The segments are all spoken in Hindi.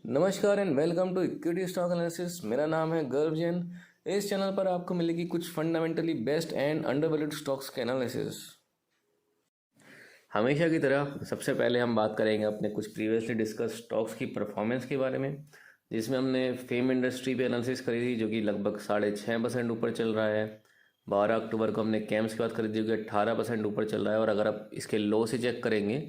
नमस्कार and welcome to equity stock analysis. मेरा नाम है गर्व जैन। इस चैनल पर आपको मिलेगी कुछ fundamentally best and undervalued stocks के एनालिसिस। हमेशा की तरह सबसे पहले हम बात करेंगे अपने कुछ प्रीवियसली डिस्कस स्टॉक्स की परफॉर्मेंस के बारे में, जिसमें हमने फेम इंडस्ट्री पे एनालिसिस करी थी जो कि लगभग 6.5% ऊपर चल रहा है। 12 अक्टूबर को हमने कैम्स की बात करी थी जो कि 18% ऊपर चल रहा है, और अगर आप इसके लो से चेक करेंगे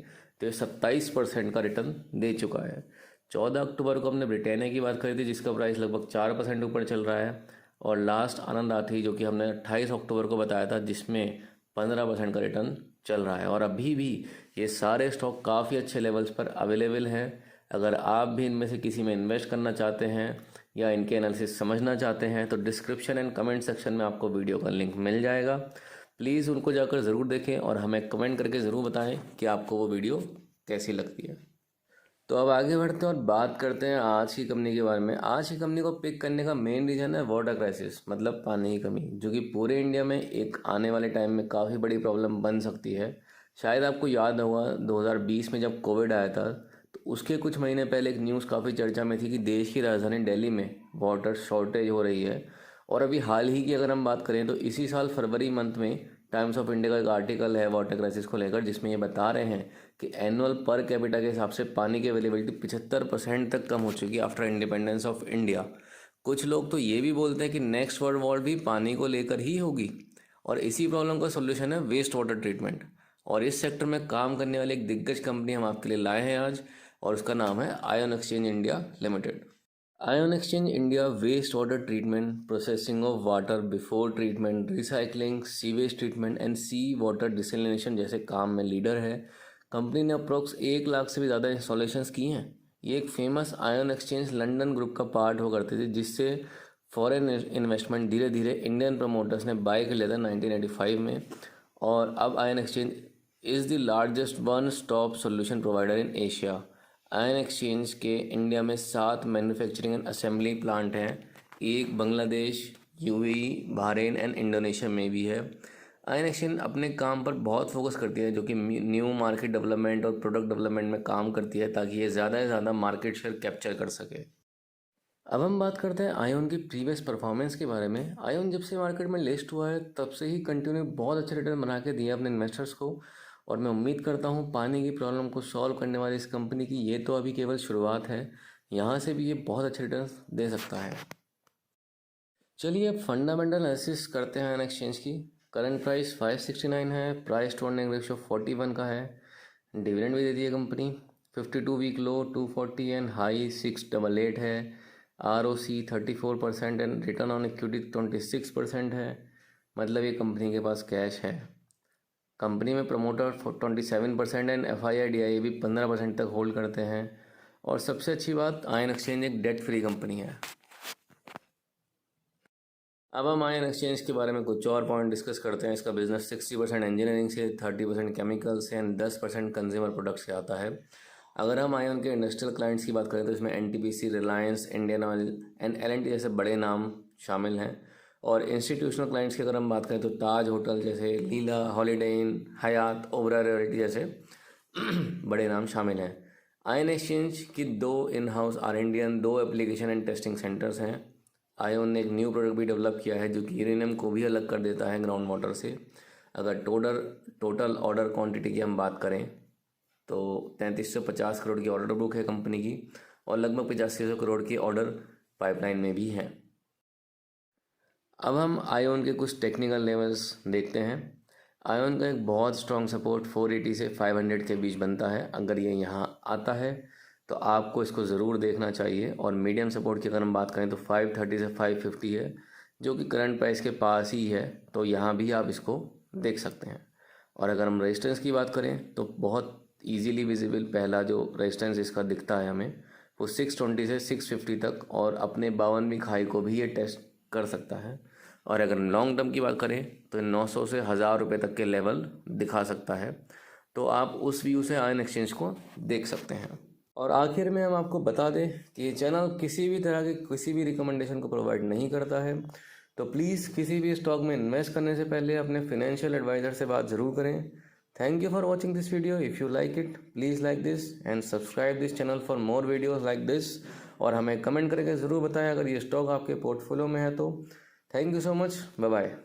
तो ये 27% का रिटर्न दे चुका है। 14 अक्टूबर को हमने ब्रिटानिया की बात करी थी जिसका प्राइस लगभग 4% ऊपर चल रहा है, और लास्ट आनंद आठी जो कि हमने 28 अक्टूबर को बताया था जिसमें 15% का रिटर्न चल रहा है। और अभी भी ये सारे स्टॉक काफ़ी अच्छे लेवल्स पर अवेलेबल हैं। अगर आप भी इनमें से किसी में इन्वेस्ट करना चाहते हैं या इनके एनालिसिस समझना चाहते हैं तो डिस्क्रिप्शन एंड कमेंट सेक्शन में आपको वीडियो का लिंक मिल जाएगा। प्लीज़ उनको जाकर ज़रूर देखें और हमें कमेंट करके ज़रूर बताएं कि आपको वो वीडियो कैसी लगती है। तो अब आगे बढ़ते हैं और बात करते हैं आज की कंपनी के बारे में। आज की कंपनी को पिक करने का मेन रीज़न है वाटर क्राइसिस, मतलब पानी की कमी, जो कि पूरे इंडिया में एक आने वाले टाइम में काफ़ी बड़ी प्रॉब्लम बन सकती है। शायद आपको याद होगा 2020 में जब कोविड आया था तो उसके कुछ महीने पहले एक न्यूज़ काफ़ी चर्चा में थी कि देश की राजधानी दिल्ली में वाटर शॉर्टेज हो रही है। और अभी हाल ही की अगर हम बात करें तो इसी साल फरवरी मंथ में टाइम्स ऑफ इंडिया का एक आर्टिकल है वाटर क्राइसिस को लेकर, जिसमें ये बता रहे हैं कि एनुअल पर कैपिटा के हिसाब से पानी की अवेलेबिलिटी 75% तक कम हो चुकी है आफ्टर इंडिपेंडेंस ऑफ इंडिया। कुछ लोग तो ये भी बोलते हैं कि नेक्स्ट वर्ल्ड वॉर भी पानी को लेकर ही होगी, और इसी प्रॉब्लम का सोल्यूशन है वेस्ट वाटर ट्रीटमेंट। और इस सेक्टर में काम करने वाली एक दिग्गज कंपनी हम आपके लिए लाए हैं आज, और उसका नाम है ion exchange India limited. Ion exchange India waste water treatment, processing of water before treatment, recycling, sewage treatment and sea water desalination जैसे काम में लीडर है। कंपनी ने अप्रोक्स 1 लाख से भी ज़्यादा इंस्टॉलेशंस की हैं। ये एक famous ion exchange London group का पार्ट हुआ करती थी, जिससे फॉरेन इन्वेस्टमेंट धीरे धीरे इंडियन प्रमोटर्स ने बाय कर लिया था 1985 में। और अब ion exchange is the largest one stop solution provider in Asia. Ion exchange के इंडिया में 7 मैन्युफैक्चरिंग एंड असेंबली प्लांट हैं, एक Bangladesh, UAE, Bahrain and Indonesia में भी है। आयन एक्सचेंज अपने काम पर बहुत फोकस करती है, जो कि न्यू मार्केट डेवलपमेंट और प्रोडक्ट डेवलपमेंट में काम करती है ताकि ये ज़्यादा से ज़्यादा मार्केट शेयर कैप्चर कर सके। अब हम बात करते हैं आयोन की प्रीवियस परफॉर्मेंस के बारे में। आयोन जब से मार्केट में लिस्ट हुआ है तब से ही कंटिन्यू बहुत अच्छे रिटर्न बना के दिए अपने इन्वेस्टर्स को, और मैं उम्मीद करता हूँ पानी की प्रॉब्लम को सॉल्व करने वाली इस कंपनी की ये तो अभी केवल शुरुआत है, यहाँ से भी ये बहुत अच्छे रिटर्न दे सकता है। चलिए अब फंडामेंटल एनालिसिस करते हैं आयन एक्सचेंज की। करंट प्राइस 569 है, प्राइस टू अर्निंग रेशियो 41 का है। डिविडेंड भी दे दिए company. 52 week low 240 and high 688 है। ROC 34% and return on equity 26% है, मतलब ये कंपनी के पास कैश है। कंपनी में प्रमोटर 27% एंड FII-DII भी 15% तक होल्ड करते हैं। और सबसे अच्छी बात, आयन एक्सचेंज एक डेट फ्री कंपनी है। अब हम आयन एक्सचेंज के बारे में कुछ और पॉइंट डिस्कस करते हैं। इसका बिजनेस 60% इंजीनियरिंग से, 30% केमिकल से एंड 10% कंज्यूमर प्रोडक्ट्स से आता है। अगर हम आयन के इंडस्ट्रियल क्लाइंट्स की बात करें तो इसमें NTPC, Reliance, Indian oil and L&T जैसे बड़े नाम शामिल हैं। और इंस्टीट्यूशनल क्लाइंट्स की अगर हम बात करें तो ताज होटल जैसे, लीला, हॉलीडे इन, हयात, ओबरा रियल्टी जैसे बड़े नाम शामिल हैं। आयन एक्सचेंज की 2 in house R&D and 2 application and testing centres हैं। आयोन ने एक न्यू प्रोडक्ट भी डेवलप किया है जो कि यूरेनियम को भी अलग कर देता है ग्राउंड वाटर से। अगर टोटल ऑर्डर क्वांटिटी की हम बात करें तो 3350 करोड़ की ऑर्डर बुक है कंपनी की, और लगभग 8500 करोड़ की ऑर्डर पाइपलाइन में भी है। अब हम आयोन के कुछ टेक्निकल लेवल्स देखते हैं। आयोन का एक बहुत स्ट्रॉन्ग सपोर्ट 480 से 500 के बीच बनता है। अगर ये यहाँ आता है तो आपको इसको ज़रूर देखना चाहिए। और मीडियम सपोर्ट की अगर हम बात करें तो 530 से 550 है, जो कि करंट प्राइस के पास ही है, तो यहाँ भी आप इसको देख सकते हैं। और अगर हम रेजिस्टेंस की बात करें तो बहुत इजीली विजिबल पहला जो रेजिस्टेंस इसका दिखता है हमें वो 620 से 650 तक, और अपने 52वीं खाई को भी ये टेस्ट कर सकता है। और अगर लॉन्ग टर्म की बात करें तो 900 से 1000 रुपये तक के लेवल दिखा सकता है, तो आप उस व्यू से आयन एक्सचेंज को देख सकते हैं। और आखिर में हम आपको बता दें कि ये चैनल किसी भी तरह के किसी भी रिकमेंडेशन को प्रोवाइड नहीं करता है, तो प्लीज़ किसी भी स्टॉक में इन्वेस्ट करने से पहले अपने फिनेंशियल एडवाइज़र से बात ज़रूर करें। Thank you for watching this video. If you like it please like this and subscribe this channel for more videos like this. और हमें कमेंट करके ज़रूर बताएं अगर ये स्टॉक आपके पोर्टफोलियो में है तो। Thank you so much, bye bye.